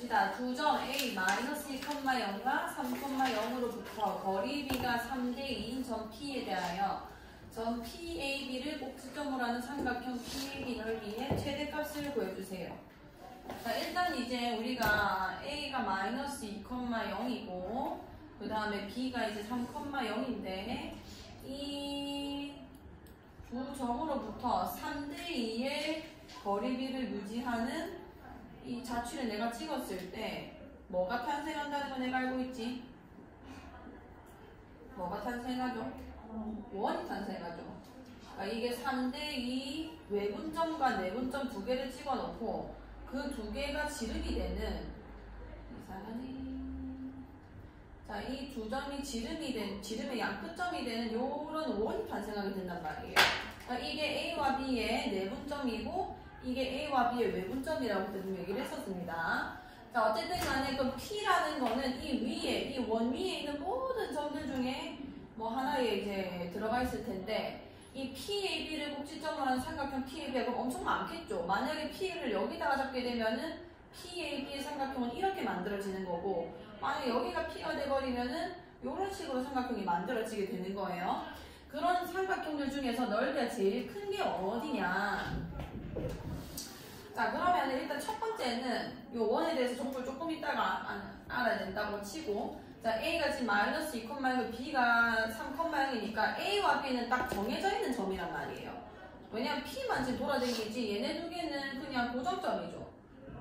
봅시다. 두 점 A 마이너스 2,0과 3,0으로부터 거리 B가 3대2인 점 P에 대하여 점 PAB를 꼭지점으로 하는 삼각형 PAB 넓이의 최대값을 구해주세요. 자, 일단 이제 우리가 A가 마이너스 2,0이고 그 다음에 B가 이제 3,0인데 이 두 점으로부터 3대2의 거리 B를 유지하는 이 자취를 내가 찍었을 때 뭐가 탄생한다는 거 내가 알고 있지? 뭐가 탄생하죠? 원이 탄생하죠. 그러니까 이게 3대2 외분점과 내분점 두 개를 찍어놓고 그 두 개가 지름이 되는 자, 이 두 점이 지름의 양끝점이 되는 요런 원이 탄생하게 된단 말이에요. 그러니까 이게 A와 B의 내분점이고 이게 A와 B의 외분점이라고 그때 얘기를 했었습니다. 자, 어쨌든 간에 그 P라는 거는 이 위에, 이 원 위에 있는 모든 점들 중에 뭐 하나에 이제 들어가 있을 텐데 이 PAB를 꼭지점으로 하는 삼각형 PAB가 그럼 엄청 많겠죠. 만약에 P를 여기다가 잡게 되면은 PAB의 삼각형은 이렇게 만들어지는 거고 만약에 여기가 P가 돼버리면은 이런 식으로 삼각형이 만들어지게 되는 거예요. 그런 삼각형들 중에서 넓이가 제일 큰 게 어디냐? 자, 그러면 일단 첫 번째는 요 원에 대해서 정보를 조금 이따가 알아야 된다고 치고 자, A가 지금 마이너스 2,0이고 B가 3,0이니까 A와 B는 딱 정해져 있는 점이란 말이에요. 왜냐면 P만 지금 돌아다니지 얘네 두 개는 그냥 고정점이죠.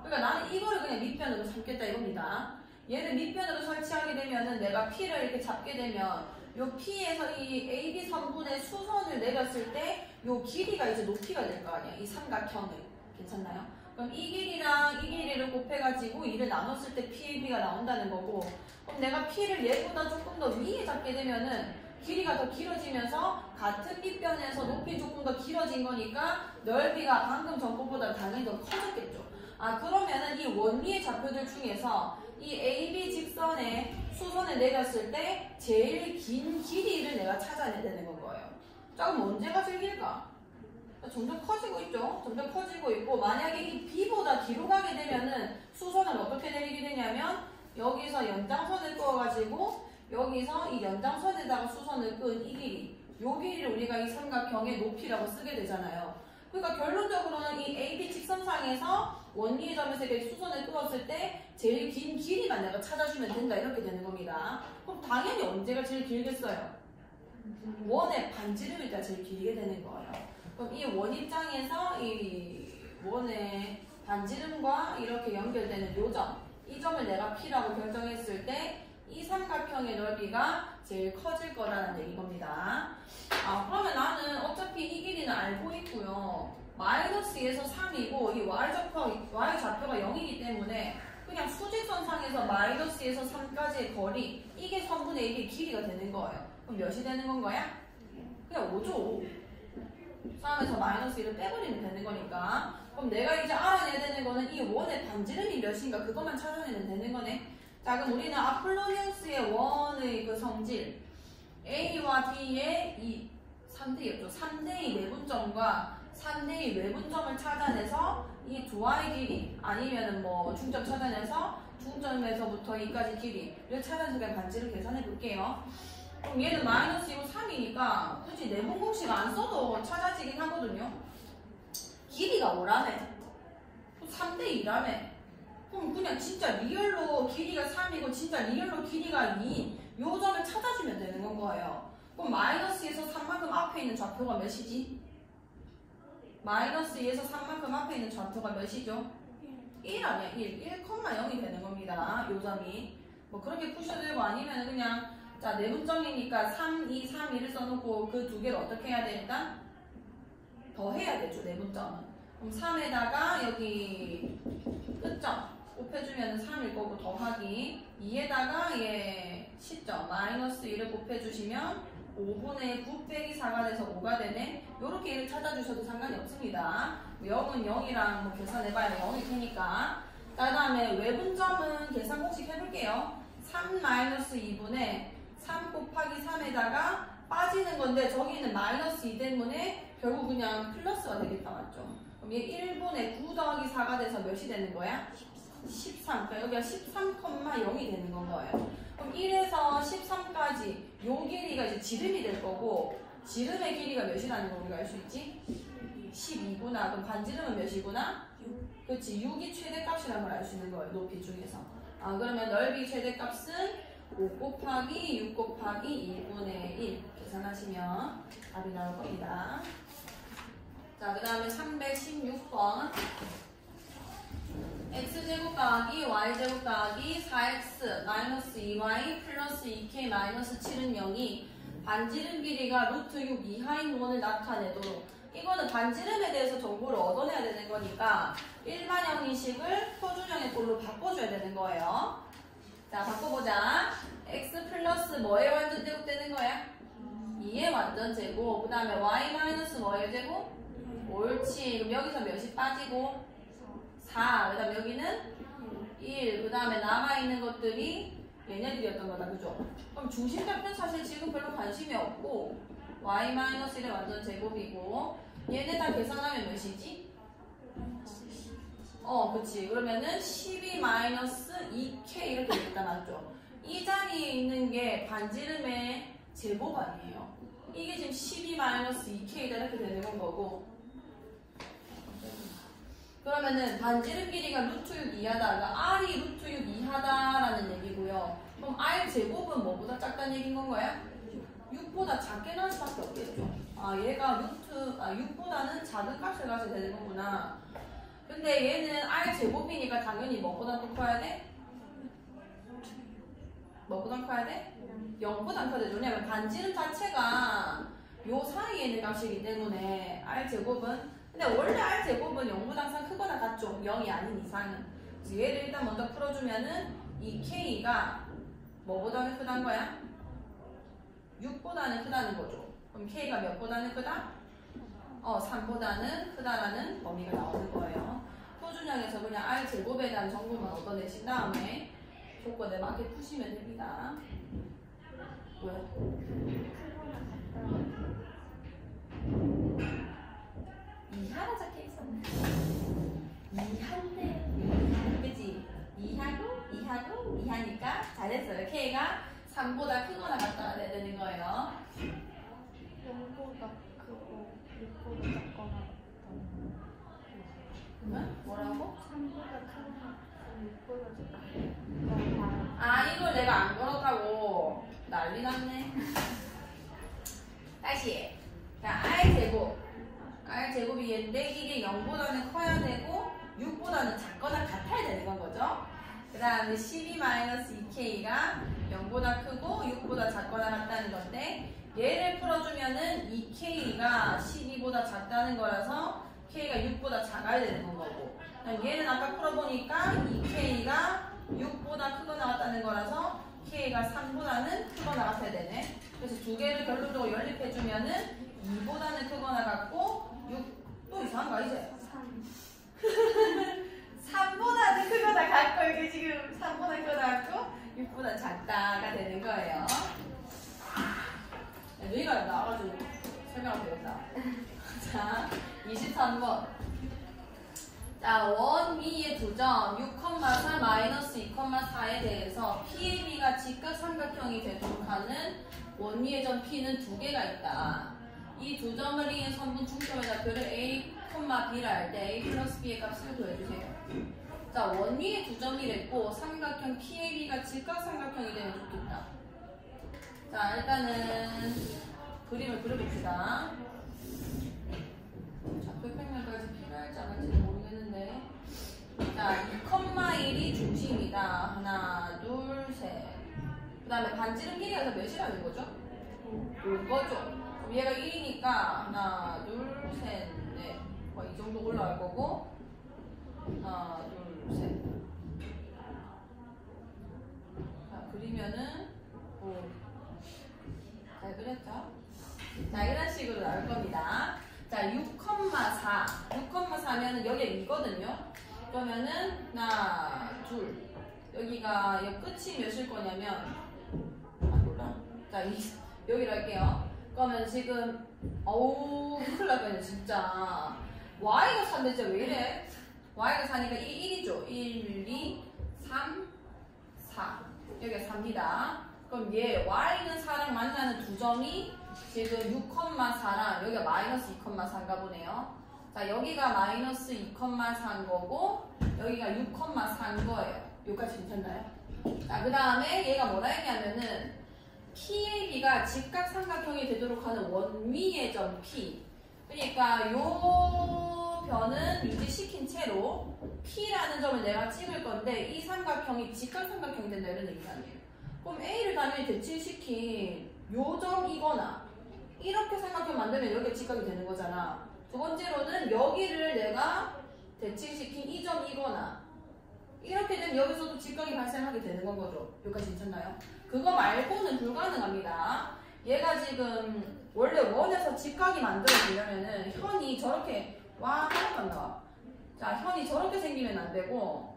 그러니까 나는 이거를 그냥 밑변으로 삼겠다 이겁니다. 얘를 밑변으로 설치하게 되면은 내가 P를 이렇게 잡게 되면 요 P에서 이 AB 선분의 수선을 내렸을 때 요 길이가 이제 높이가 될 거 아니야. 이 삼각형을. 괜찮나요? 그럼 이 길이랑 이 길이를 곱해가지고 이를 나눴을 때 PAB가 나온다는 거고 그럼 내가 P를 얘보다 조금 더 위에 잡게 되면은 길이가 더 길어지면서 같은 밑변에서 높이 조금 더 길어진 거니까 넓이가 방금 전거보다 당연히 더 커졌겠죠. 아, 그러면은 이 원위의 좌표들 중에서 이 AB 직선에 수선을 내렸을 때 제일 긴 길이를 내가 찾아내야 되는 건 거예요. 자, 그럼 언제가 제일 길까? 점점 커지고 있죠. 점점 커지고 있고 만약에 이 B보다 뒤로 가게 되면은 수선을 어떻게 내리게 되냐면 여기서 연장선을 그어가지고 여기서 이 연장선에다가 수선을 끈 이 길이 요 길이를 우리가 이 삼각형의 높이라고 쓰게 되잖아요. 그러니까 결론적으로는 이 AB 직선상에서 원위의 점에서 이렇게 수선을 그었을 때 제일 긴 길이만 내가 찾아주면 된다 이렇게 되는 겁니다. 그럼 당연히 언제가 제일 길겠어요? 원의 반지름일 때가 제일 길게 되는 거예요. 그럼 이 원 입장에서 이 원의 반지름과 이렇게 연결되는 요 점, 이 점을 내가 P라고 결정했을 때 이 삼각형의 넓이가 제일 커질 거라는 얘기인 겁니다. 아, 그러면 나는 어차피 이 길이는 알고 있고요. 마이너스 2에서 3이고 이 y좌표가 0이기 때문에 그냥 수직선상에서 마이너스 2에서 3까지의 거리 이게 선분의 1이 길이가 되는 거예요. 그럼 몇이 되는 건 거야? 그냥 5죠. 3에서 마이너스 1을 빼버리면 되는 거니까 그럼 내가 이제 알아내야 되는 거는 이 원의 반지름이 몇인가 그것만 찾아내면 되는 거네. 자, 그럼 우리는 아폴로니우스의 원의 그 성질 A와 B의 이 3대2였죠. 3대2 내분점과 3대2 외분점을 찾아내서 이 두 Y의 길이 아니면은 뭐 중점 찾아내서 중점에서부터 2까지 길이를 찾아내서 그냥 반지를 계산해 볼게요. 그럼 얘는 마이너스 2고 3이니까 굳이 내분 공식 안 써도 찾아지긴 하거든요. 길이가 뭐라네? 3대2라네. 그럼 그냥 진짜 리얼로 길이가 3이고 진짜 리얼로 길이가 2인 요 점을 찾아주면 되는 건 거예요. 그럼 마이너스 2에서 3만큼 앞에 있는 좌표가 몇이지? 마이너스 2에서 3만큼 앞에 있는 좌표가 몇이죠? 1 아니야? 1,0이 되는 겁니다. 요 점이. 뭐 그렇게 푸셔도 되고 아니면 그냥 자, 내분점이니까 3, 2, 3, 2를 써놓고 그 두 개를 어떻게 해야 돼? 일단 더 해야 되죠, 내분점은. 그럼 3에다가 여기 끝점 곱해주면 3일 거고 더하기 2에다가 얘 시점 마이너스 1을 곱해주시면 5분의 9 빼기 4가 돼서 5가 되네. 요렇게 얘를 찾아주셔도 상관이 없습니다. 0은 0이랑 뭐 계산해봐야 0일 테니까. 자, 그 다음에 외분점은 계산 공식 해볼게요. 3-2분의 3 곱하기 3에다가 빠지는 건데 저기는 마이너스 2 때문에 결국 그냥 플러스가 되겠다, 맞죠? 그럼 얘 1분의 9 더하기 4가 돼서 몇이 되는 거야? 13. 그러니까 여기가 13,0이 되는 건 거예요. 그럼 1에서 13까지 요 길이가 이제 지름이 될 거고, 지름의 길이가 몇이라는 걸 우리가 알 수 있지? 12구나. 그럼 반지름은 몇이구나? 6. 그렇지. 6이 최대값이라는 걸 알 수 있는 거예요. 높이 중에서. 그러면 넓이 최대값은 5 곱하기 6 곱하기 2분의 1 계산하시면 답이 나올 겁니다. 자, 그 다음에 316번. x제곱 더하기 y제곱 더하기 4x 마이너스 2y 플러스 2k 마이너스 7은 0이 반지름 길이가 루트 6 이하인 원을 나타내도록. 이거는 반지름에 대해서 정보를 얻어내야 되는 거니까 일반형 인식을 표준형의 돌로 바꿔줘야 되는 거예요. 자, 바꿔보자. x 플러스 뭐에 완전 제곱되는 거야? 2의 완전 제곱. 그 다음에 y 마이너스 뭐의 제곱? 옳지. 그럼 여기서 몇이 빠지고? 4. 그 다음에 여기는 1. 그 다음에 남아있는 것들이 얘네들이었던 거다. 그죠? 그럼 중심값은 사실 지금 별로 관심이 없고 y 마이너스 1의 완전 제곱이고 얘네 다 계산하면 몇이지? 그치. 그러면은 12 마이너스 2k 이렇게 되겠다. 맞죠? 이 자리에 있는 게 반지름의 제곱 아니에요. 이게 지금 12 마이너스 2k다 이렇게 되는 거고. 그러면은 반지름 길이가 루트 6 이하다가 r이 루트 6 이하다라는 얘기고요. 그럼 r 제곱은 뭐보다 작다는 얘기인 건가요? 6보다 작게 나올 수밖에 없겠죠. 얘가 6보다는 작은 값을 가져야 되는 거구나. 근데 얘는 r 제곱이니까 당연히 뭐보다 더 커야 돼? 뭐보다 커야 돼? 0보다 커야 되죠. 왜냐면 반지름 자체가 요 사이에 있는 값이기 때문에 r 제곱은, 근데 원래 r 제곱은 0보다 항상 크거나 같죠. 0이 아닌 이상은. 얘를 일단 먼저 풀어주면은 이 k가 뭐보다는 크다는 거야? 6보다는 크다는 거죠. 그럼 k가 몇보다는 크다? 3보다는 크다라는 범위가 나오는 거예요. 표준형에서 그냥 r 제곱에 대한 정보만 얻어내신 다음에 조건에 맞게 푸시면 됩니다. 왜? 이하라 적혀있었네. 이하인데 그치? 이하니까 잘했어요. k가 3보다 크거나 같다가 돼야 되는 거예요. 0보다 크고 6보다 작거나 같다는. 응? 뭐라고? 3보다 크고 6보다 작거나. 이걸 내가 안 걸었다고 난리 났네. 다시. 자, r제곱이 얘인데 이게 0보다는 커야 되고 6보다는 작거나 같아야 되는 건 거죠. 그 다음에 12-2k가 0보다 크고 6보다 작거나 같다는 건데 얘를 풀어주면은 2k가 12보다 작다는 거라서 k가 6보다 작아야 되는 건 거고, 얘는 아까 풀어보니까 2k가 6보다 크거나 같다는 거라서 k가 3보다는 크거나 같아야 되네. 그래서 두 개를 결론적으로 연립해주면은 2보다는 크거나 같고 6, 또 이상한 거 아니지? 3보다는 크거나 같고, 이게 지금 3보다 크거나 같고 6보다 작다가 되는 거예요. 너희가 나와가지고 설명하면 되겠다. 자, 23번. 자, 원 위의 두 점 6,4 마이너스 2,4에 대해서 P의 B가 직각 삼각형이 되도록 하는 원 위의 점 P는 두 개가 있다. 이 두 점을 이은 선분 중점의 좌표를 A, B라 할 때 A 플러스 B의 값을 구해주세요. 자, 원 위의 두 점이랬고 삼각형 P의 B가 직각 삼각형이 되면 좋겠다. 자, 일단은 그림을 그려봅시다. 좌표 평면까지 필요할지 안 할지 모르겠는데, 자, 2,1이 중심이다. 하나, 둘, 셋. 그 다음에 반지름 길이가 몇이라는 거죠? 5거죠. 그럼 얘가 1이니까 하나, 둘, 셋, 넷. 이 정도 올라갈 거고, 하나, 둘, 셋. 자, 그리면은 5. 잘 그렸죠? 자, 이런 식으로 나올 겁니다. 자, 6,4. 6,4면은 여기가 2거든요. 그러면은 하나, 둘. 여기가 여 끝이 몇일 거냐면, 몰라. 자, 여기로 할게요. 그러면 지금 큰일 날 뻔했네 진짜. y가 3인데 진짜 왜 이래? y가 4니까 이 1이죠. 1, 2, 3, 4. 여기가 4입니다. 그럼 얘 y는 4랑 만나는 두 점이 지금 6,4랑 여기가 마이너스 2,4인가 보네요. 자, 여기가 마이너스 2,4인 거고 여기가 6,4인 거예요. 여기까지 괜찮나요? 자, 그 다음에 얘가 뭐라 했냐면은 PAB가 직각삼각형이 되도록 하는 원위의 점 P. 그러니까 요 변은 유지시킨 채로 P라는 점을 내가 찍을 건데 이 삼각형이 직각삼각형이 된다 이런 얘기 아니에요. 그럼 A를 당연히 대칭시킨 요 점이거나 이렇게 삼각형 만들면 여기가 직각이 되는 거잖아. 두 번째로는 여기를 내가 대칭시킨 이 점이거나 이렇게 되면 여기서도 직각이 발생하게 되는 건 거죠. 여기까지 괜찮나요? 그거 말고는 불가능합니다. 얘가 지금 원래 원에서 직각이 만들어지려면은 현이 저렇게 와 하나만 나와. 자, 현이 저렇게 생기면 안 되고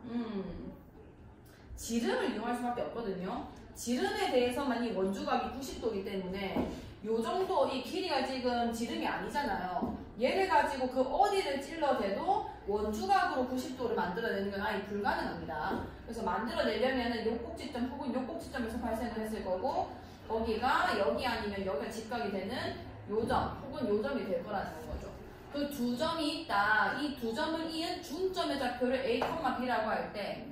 지름을 이용할 수밖에 없거든요. 지름에 대해서만 이 원주각이 90도이기 때문에 요 정도 이 길이가 지금 지름이 아니잖아요. 얘를 가지고 그 어디를 찔러대도 원주각으로 90도를 만들어내는 건 아예 불가능합니다. 그래서 만들어내려면은 요 꼭지점 혹은 요 꼭지점에서 발생을 했을 거고 거기가 여기 아니면 여기가 직각이 되는 요 점 혹은 요 점이 될 거라는 거죠. 그 두 점이 있다. 이 두 점을 이은 중점의 좌표를 A, B라고 할 때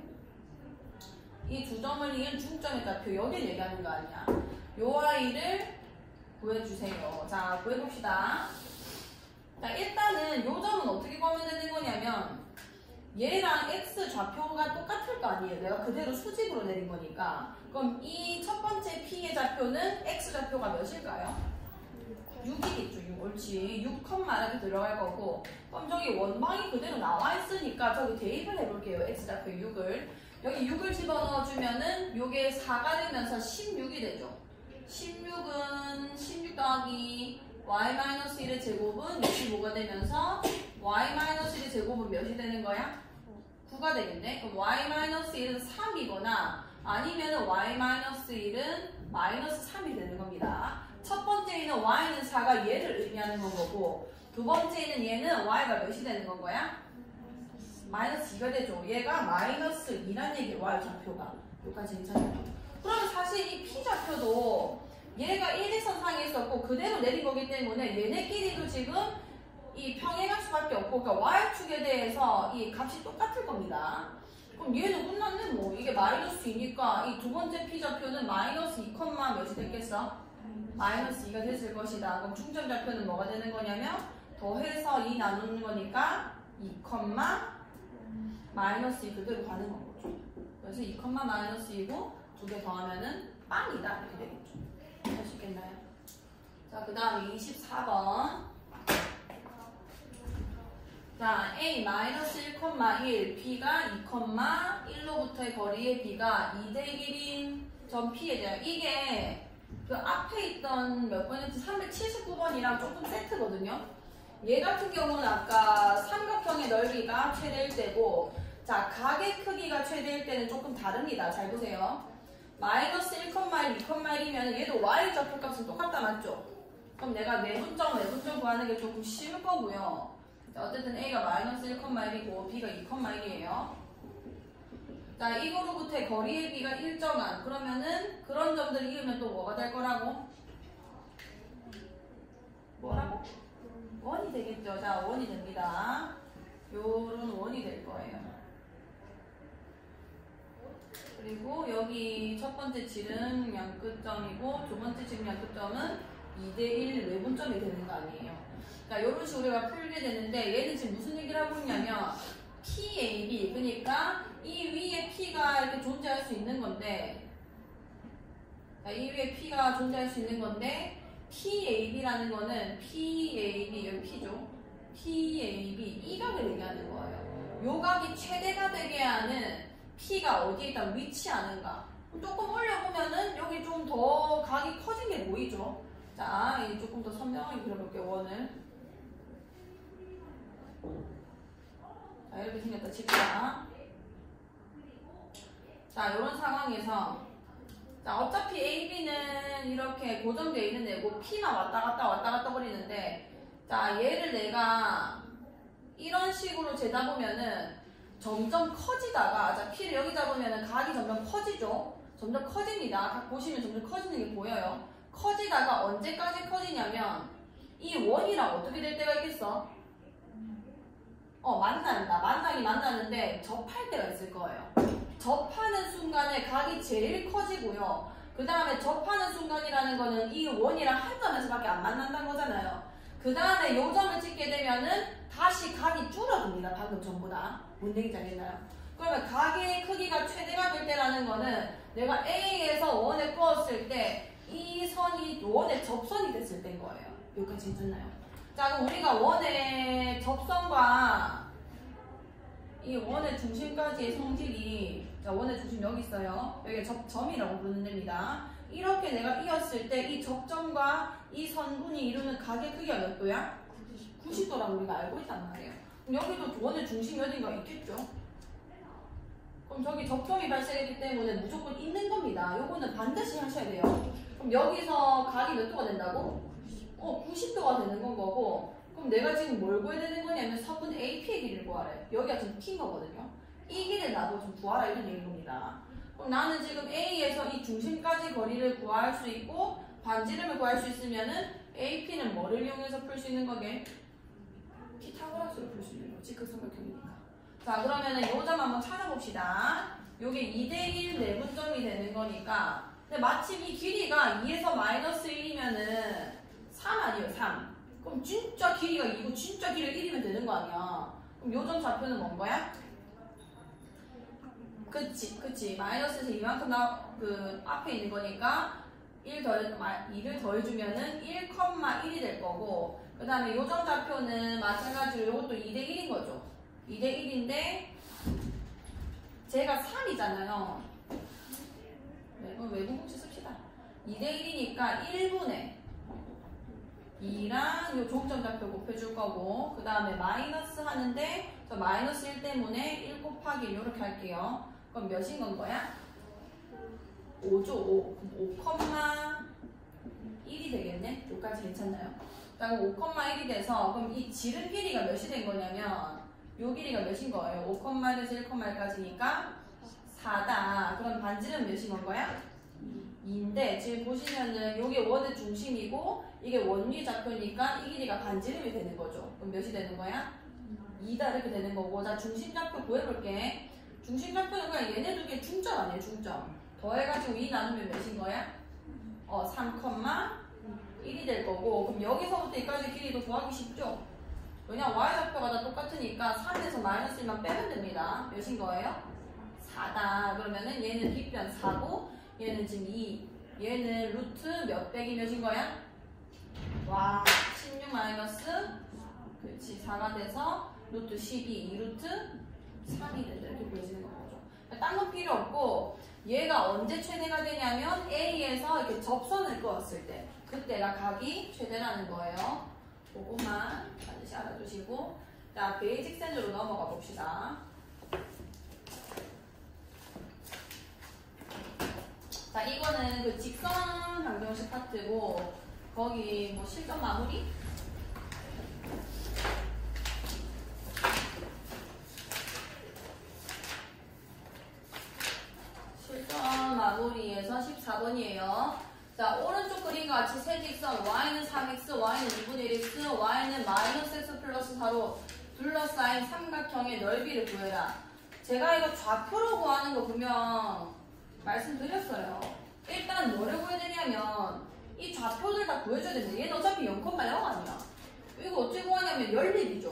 이 두 점을 이은 중점의 좌표 여기를 얘기하는 거 아니야. 요 아이를 구해주세요. 자, 구해봅시다. 자, 일단은 요 점은 어떻게 구하면 되는 거냐면 얘랑 x 좌표가 똑같을 거 아니에요. 내가 그대로 수직으로 내린 거니까. 그럼 이 첫 번째 p의 좌표는 x 좌표가 몇일까요? 6이겠죠. 6. 옳지. 6, 이렇게 들어갈 거고 그럼 저기 원방이 그대로 나와 있으니까 저기 대입을 해볼게요. x 좌표 6을. 여기 6을 집어넣어주면은 요게 4가 되면서 16이 되죠. 16은 16 더하기 y-1의 제곱은 65가 되면서 y-1의 제곱은 몇이 되는 거야? 9가 되겠네. 그럼 y-1은 3이거나 아니면 y-1은 마이너스 3이 되는 겁니다. 첫 번째에는 y는 4가 얘를 의미하는 건 거고 두 번째에는 얘는 y가 몇이 되는 건 거야? 마이너스 2가 되죠. 얘가 마이너스 2란 얘기예요. y 좌표가. 여기까지 괜찮아요. 그러면 사실 이 p 좌표도 얘가 1일선상에 있었고 그대로 내린 거기 때문에 얘네끼리도 지금 이 평행할 수밖에 없고 그러니까 y축에 대해서 이 값이 똑같을 겁니다. 그럼 얘는 끝났네 뭐. 이게 마이너스 2니까 이 두 번째 p 좌표는 마이너스 2, 몇이 됐겠어? 마이너스 2가 됐을 것이다. 그럼 중점 좌표는 뭐가 되는 거냐면 더해서 2 나누는 거니까 2, 마이너스 2 그대로 가는 거죠. 그래서 2, 마이너스 2고 두 개 더하면은 빵이다 이렇게 되겠죠. 할 수 있겠나요? 자, 그 다음에 24번. 자, A-1,1, B가 2,1로부터의 거리의 B가 2대 1인 점 P에 대한 이게 그 앞에 있던 몇 번이었지? 379번이랑 조금 세트거든요. 얘 같은 경우는 아까 삼각형의 넓이가 최대일 때고 자, 각의 크기가 최대일 때는 조금 다릅니다. 잘 보세요. 마이너스 1,1, 2,1이면 얘도 y 좌표 값은 똑같다 맞죠? 그럼 내가 내분점 구하는 게 조금 쉬울 거고요. 자, 어쨌든 a가 마이너스 1,1이고 b가 2,1이에요. 자, 이거로부터의 거리의 b가 일정한 그러면은 그런 점들을 이으면 또 뭐가 될 거라고? 뭐라고? 원이 되겠죠. 자, 원이 됩니다. 요런 원이 될 거예요. 그리고 여기 첫 번째 지름 양끝점이고 두 번째 지름 양끝점은 2대1 외분점이 되는 거 아니에요. 그러니까 이런 식으로 우리가 풀게 되는데 얘는 지금 무슨 얘기를 하고 있냐면 PAB 그러니까 이 위에 P가 이렇게 존재할 수 있는 건데 이 위에 P가 존재할 수 있는 건데 PAB라는 거는 PAB 여기 P죠. PAB 이 각을 얘기하는 거예요. 요 각이 최대가 되게 하는 P가 어디에 일단 위치하는가. 조금 올려보면은 여기 좀 더 각이 커진 게 보이죠? 자, 이 조금 더 선명하게 그려볼게요, 원을. 자, 이렇게 생겼다 칩시다. 자, 이런 상황에서 자, 어차피 AB는 이렇게 고정되어 있는 애고 P만 왔다 갔다 버리는데 자, 얘를 내가 이런 식으로 재다 보면은 점점 커지다가, 자, P를 여기 잡으면 각이 점점 커지죠? 점점 커집니다. 각 보시면 점점 커지는 게 보여요. 커지다가 언제까지 커지냐면, 이 원이랑 어떻게 될 때가 있겠어? 만나는데 접할 때가 있을 거예요. 접하는 순간에 각이 제일 커지고요. 그 다음에 접하는 순간이라는 거는 이 원이랑 한 점에서밖에 안 만난다는 거잖아요. 그 다음에 요 점을 찍게 되면은 다시 각이 줄어듭니다. 방금 전보다. 뭔 얘기인지 알겠나요? 그러면 각의 크기가 최대가 될 때라는 거는 내가 A에서 원에 꼬았을 때 이 선이 원의 접선이 됐을 때인 거예요. 여기까지 해줬나요? 자, 그럼 우리가 원의 접선과 이 원의 중심까지의 성질이, 자, 원의 중심 여기 있어요. 여기 접점이라고 부르는 데입니다. 이렇게 내가 이었을 때 이 접점과 이 선분이 이루는 각의 크기가 몇 도야? 90도라고 우리가 알고 있단 말이에요. 그럼 여기도 원의 중심이 어딘가 있겠죠? 그럼 저기 접점이 발생했기 때문에 무조건 있는 겁니다. 요거는 반드시 하셔야 돼요. 그럼 여기서 각이 몇 도가 된다고? 90도가 되는 건 거고, 그럼 내가 지금 뭘 구해야 되는 거냐면 선분 AP의 길이를 구하래. 여기가 지금 P인 거거든요. 이 길이를 나도 좀 구하라 이런 얘기인 겁니다. 그럼 나는 지금 A에서 이 중심까지 거리를 구할 수 있고 반지름을 구할 수 있으면은 AP는 뭐를 이용해서 풀 수 있는 거게? 피타고라스로 풀 수 있는 거. 직각삼각형이니까. 자, 그러면은 요 점 한번 찾아봅시다. 요게 2대1 내분점이 되는 거니까, 근데 마침 이 길이가 2에서 마이너스 1이면은 3 아니에요, 3. 그럼 진짜 길이가 2고 진짜 길이가 1이면 되는 거 아니야. 그럼 요점 좌표는 뭔 거야? 그치. 마이너스에서 이만큼 앞에 있는 거니까 2를 더해주면은 1,1이 될 거고, 그 다음에 요점 좌표는 마찬가지로 이것도 2대1인 거죠. 2대1인데, 제가 3이잖아요. 네, 그럼 외분 공식 씁시다. 2대1이니까 1분의 2랑 요 종점 좌표 곱해줄 거고, 그 다음에 마이너스 하는데 저 마이너스 1 때문에 1 곱하기 1 이렇게 할게요. 그럼 몇인 건 거야? 5죠. 5,1이 되겠네? 여기까지 괜찮나요? 자, 그럼 5,1이 돼서, 그럼 이 지름 길이가 몇이 된 거냐면 요 길이가 몇인 거예요? 5,1에서 1,1까지니까 4다. 그럼 반지름 몇인 건 거야? 2인데 지금 보시면은 요게 원의 중심이고 이게 원위 좌표니까 이 길이가 반지름이 되는 거죠. 그럼 몇이 되는 거야? 2다 이렇게 되는 거고. 자, 중심 좌표 구해볼게. 중심 좌표는 그냥 얘네 두 개 중점 아니에요, 중점. 더해가지고 2 나누면 몇인 거야? 3,1이 될 거고, 그럼 여기서부터 여기까지 길이도 구하기 쉽죠? 왜냐, y좌표가 다 똑같으니까 3에서 마이너스 1만 빼면 됩니다. 몇인 거예요? 4다. 그러면은 얘는 뒷변 4고 얘는 지금 2. 얘는 루트 몇 빼기 몇인 거야? 와, 16 마이너스, 그렇지, 4가 돼서 루트 12, 2루트 3이 된다. 이렇게 보여지는 거죠. 딴 건 필요 없고, 얘가 언제 최대가 되냐면 A에서 이렇게 접선을 그었을 때, 그때가 각이 최대라는 거예요. 그거만 반드시 알아두시고, 자, 베이직센으로 넘어가 봅시다. 자, 이거는 그 직선 방정식 파트고, 거기 뭐 실전 마무리? 실전 마무리에서 14번이에요. 자, 오른쪽 그림과 같이 세 직선 y는 3x, y는 2분의 1x, y는 마이너스 x 플러스 4로 둘러싸인 삼각형의 넓이를 구해라. 제가 이거 좌표로 구하는 거 보면 말씀드렸어요. 일단 뭐를 구해야 되냐면 이 좌표들 다 구해줘야 되는데 얘는 어차피 0,0 아니야. 이거 어떻게 구하냐면 연립이죠.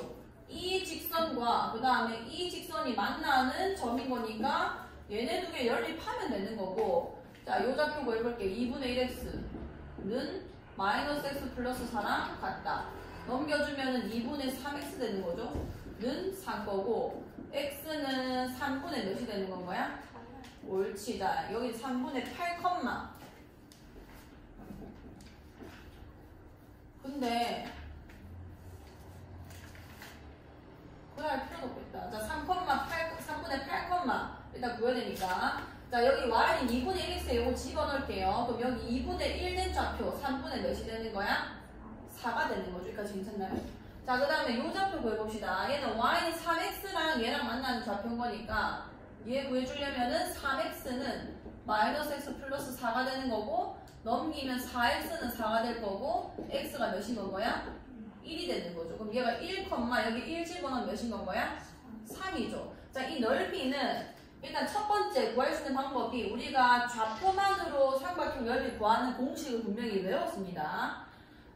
이 직선과 그 다음에 이 직선이 만나는 점인 거니까 얘네 두 개 연립하면 되는 거고, 자, 요 좌표 구해볼게. 2분의 1x는 마이너스 x 플러스 4랑 같다. 넘겨주면은 2분의 3x 되는 거죠. 는 3 거고, x는 3분의 몇이 되는 건 거야? 옳지. 자, 여기 3분의 8, 근데 그래 할 필요도 없겠다. 자, 3분의 8, 일단 구해야 되니까. 자, 여기 y는 2분의 1x에 요거 집어넣을게요. 그럼 여기 2분의 1 된 좌표 3분의 몇이 되는 거야? 4가 되는 거죠. 여기까지 괜찮나요? 자, 그 다음에 요 좌표 구해봅시다. 얘는 y는 3x랑 얘랑 만나는 좌표인 거니까 얘 구해주려면은 3x는 마이너스 x 플러스 4가 되는 거고 넘기면 4x는 4가 될 거고 x가 몇인 건 거야? 1이 되는 거죠. 그럼 얘가 1, 여기 1 집어넣으면 몇인 건 거야? 3이죠. 자, 이 넓이는 일단 첫 번째 구할 수 있는 방법이 우리가 좌표만으로 삼각형 넓이 구하는 공식을 분명히 외웠습니다.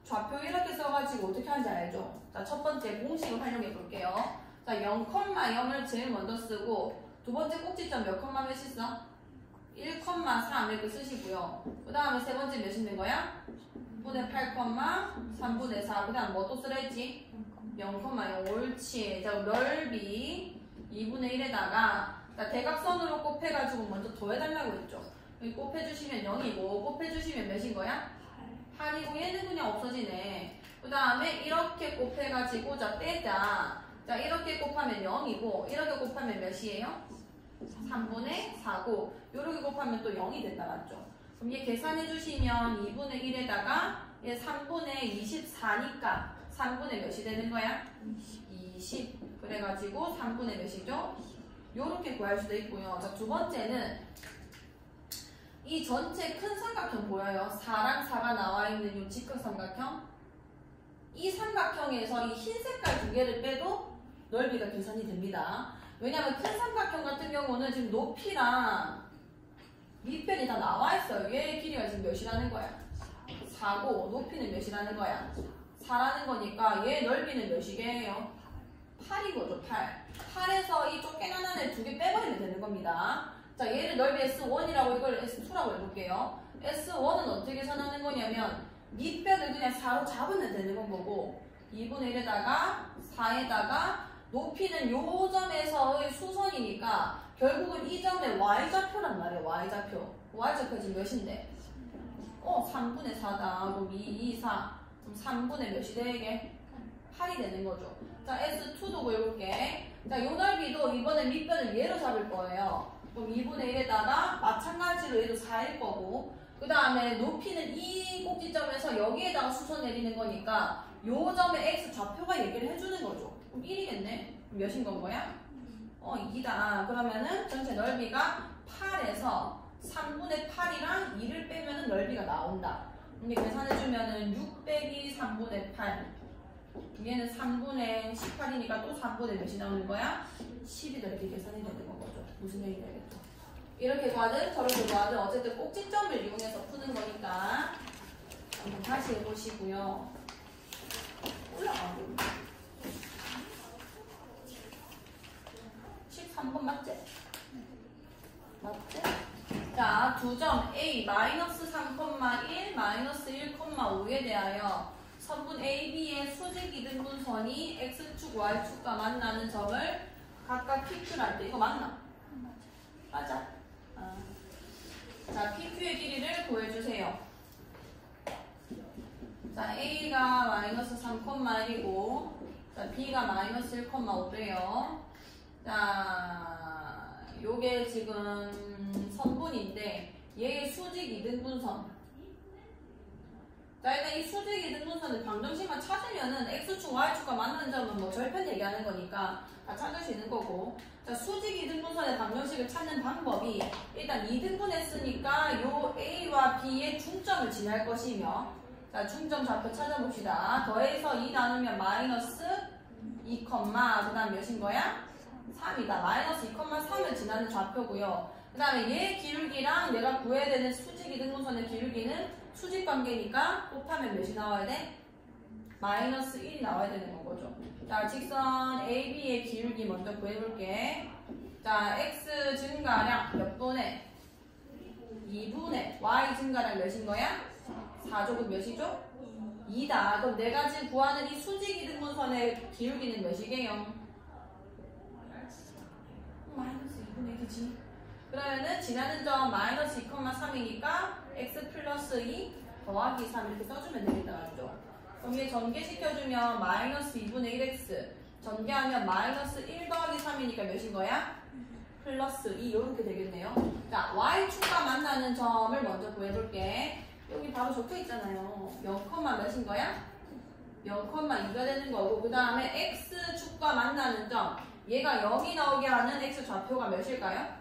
좌표 이렇게 써가지고 어떻게 하는지 알죠? 자, 첫 번째 공식을 활용해 볼게요. 자, 0,0을 제일 먼저 쓰고 두 번째 꼭지점 몇 콤마 몇 있어? 1,3 이렇게 쓰시고요. 그 다음에 세 번째 몇 있는 거야? 3분의 8, 3분의 4. 그 다음 뭐 또 쓰라 했지? 0,0 옳지. 자, 넓이 2분의 1에다가 자, 대각선으로 곱해가지고 먼저 더해달라고 했죠. 여기 곱해주시면 0이고 곱해주시면 몇인 거야? 8이고 얘는 그냥 없어지네. 그 다음에 이렇게 곱해가지고 자 떼자. 자, 이렇게 곱하면 0이고 이렇게 곱하면 몇이에요? 3분의 4고 이렇게 곱하면 또 0이 된다. 맞죠? 그럼 얘 계산해 주시면 2분의 1에다가 얘 3분의 24니까 3분의 몇이 되는 거야? 20. 그래가지고 3분의 몇이죠? 요렇게 구할 수도 있고요. 자, 두 번째는 이 전체 큰 삼각형 보여요? 4랑 4가 나와 있는 이 직각삼각형. 이 삼각형에서 이 흰 색깔 두 개를 빼도 넓이가 계산이 됩니다. 왜냐하면 큰 삼각형 같은 경우는 지금 높이랑 밑변이 다 나와 있어요. 얘의 길이가 지금 몇이라는 거야? 4고 높이는 몇이라는 거야? 4라는 거니까 얘 넓이는 몇이게요? 8인 거죠. 8. 8에서 이 쫓겨나는 애 두 개 빼버리면 되는 겁니다. 자, 얘를 넓이 S1이라고 이걸 S2라고 해볼게요. S1은 어떻게 계산하는 거냐면 밑변을 그냥 4로 잡으면 되는 건 거고 2분의 1에다가 4에다가 높이는 요 점에서의 수선이니까 결국은 이 점의 y좌표란 말이에요. y좌표. y좌표 지금 몇인데? 3분의 4다. 그럼 2, 2, 4. 그럼 3분의 몇이 되게? 8이 되는 거죠. 자, S2도 구해볼게. 자, 요 넓이도 이번에 밑변을 얘로 잡을 거예요. 그럼 2분의 1에다가 마찬가지로 얘도 4일 거고 그 다음에 높이는 이 꼭지점에서 여기에다가 수선 내리는 거니까 요 점의 x 좌표가 얘기를 해주는 거죠. 그럼 1이겠네? 몇인 건 거야? 2다. 그러면은 전체 넓이가 8에서 3분의 8이랑 2를 빼면은 넓이가 나온다. 이게 계산해주면은 6 빼기 3분의 8. 얘는 3분의 18이니까 또 3분의 몇이 나오는 거야? 10이다. 이렇게 계산이 되는 거죠. 무슨 얘기인지 알겠죠? 이렇게 구하든 저렇게 구하든 어쨌든 꼭지점을 이용해서 푸는 거니까 한번 다시 해보시고요. 올라가고 13번 맞지? 맞지? 자, 두 점 A 마이너스 3,1 마이너스 1,5에 대하여 선분 AB의 수직 이등분선이 X축, Y축과 만나는 점을 각각 PQ할 때 이거 맞나? 맞아. 자, PQ의 길이를 구해주세요. 자, A가 마이너스 3,1이고 자, B가 마이너스 1,5래요. 자, 요게 지금 선분인데 얘의 수직 이등분선. 자, 일단 이 수직 이등분선의 방정식만 찾으면은 X축, Y축과 만나는 점은 뭐 절편 얘기하는 거니까 다 찾을 수 있는 거고. 자, 수직 이등분선의 방정식을 찾는 방법이 일단 이등분했으니까 요 A와 B의 중점을 지날 것이며 자, 중점 좌표 찾아봅시다. 더해서 2 나누면 마이너스 2, 그 다음 몇인 거야? 3이다. 마이너스 2,3을 지나는 좌표고요. 그 다음에 얘 기울기랑 내가 구해야 되는 수직 이등분선의 기울기는 수직 관계니까 곱하면 몇이 나와야 돼? 마이너스 1이 나와야 되는 거죠. 자, 직선 AB의 기울기 먼저 구해볼게. 자, X 증가량 몇 분의? 2분의 Y 증가량 몇인 거야? 4조금 몇이죠? 2다. 그럼 내가 지금 구하는 이 수직 이등분선의 기울기는 몇이게요? 마이너스 2분의 1이지. 그러면은 지나는 점 마이너스 2,3이니까 x 플러스 2 더하기 3 이렇게 써주면 되겠다. 맞죠? 그럼 얘 전개시켜주면 마이너스 2분의 1x 전개하면 마이너스 1 더하기 3이니까 몇인 거야? 플러스 2 이렇게 되겠네요. 자, y축과 만나는 점을 먼저 구해볼게. 여기 바로 적혀있잖아요. 0, 몇인 거야? 0,2가 되는 거고 그 다음에 x축과 만나는 점 얘가 0이 나오게 하는 x 좌표가 몇일까요?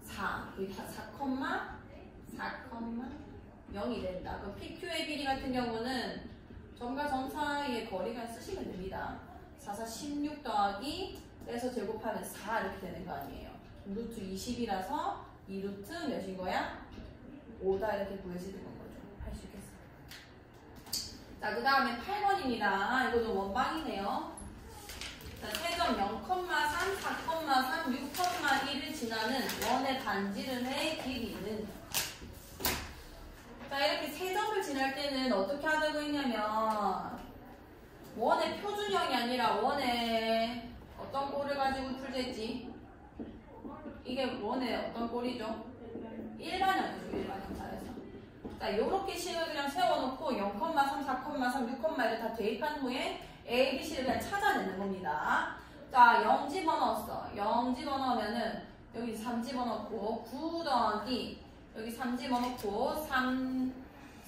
4. 여기 4,0이 된다. 그럼 PQ의 길이 같은 경우는 점과 점 사이의 거리가 쓰시면 됩니다. 4, 4, 16 더하기 빼서 제곱하면 4 이렇게 되는 거 아니에요. 루트 20이라서 2루트 몇인 거야? 5다 이렇게 구해지는 거죠. 할 수 있겠어요. 자, 그 다음에 8번입니다. 이거도 원방이네요. 자, 세점 0,3, 4,3, 6,1을 지나는 원의 반지름의 길이는 자, 이렇게 세 점을 지날 때는 어떻게 하자고 했냐면 원의 표준형이 아니라 원의 어떤 꼴을 가지고 풀겠지? 이게 원의 어떤 꼴이죠? 일반형이죠. 일반형. 잘해서. 자, 요렇게 식을 그냥 세워놓고 0,3, 4,3, 6,1을 다 대입한 후에 A, B, C를 그냥 찾아내는 겁니다. 자, 0 집어넣었어. 0 집어넣으면은 여기 3 집어넣고 9 더하기 여기 3 집어넣고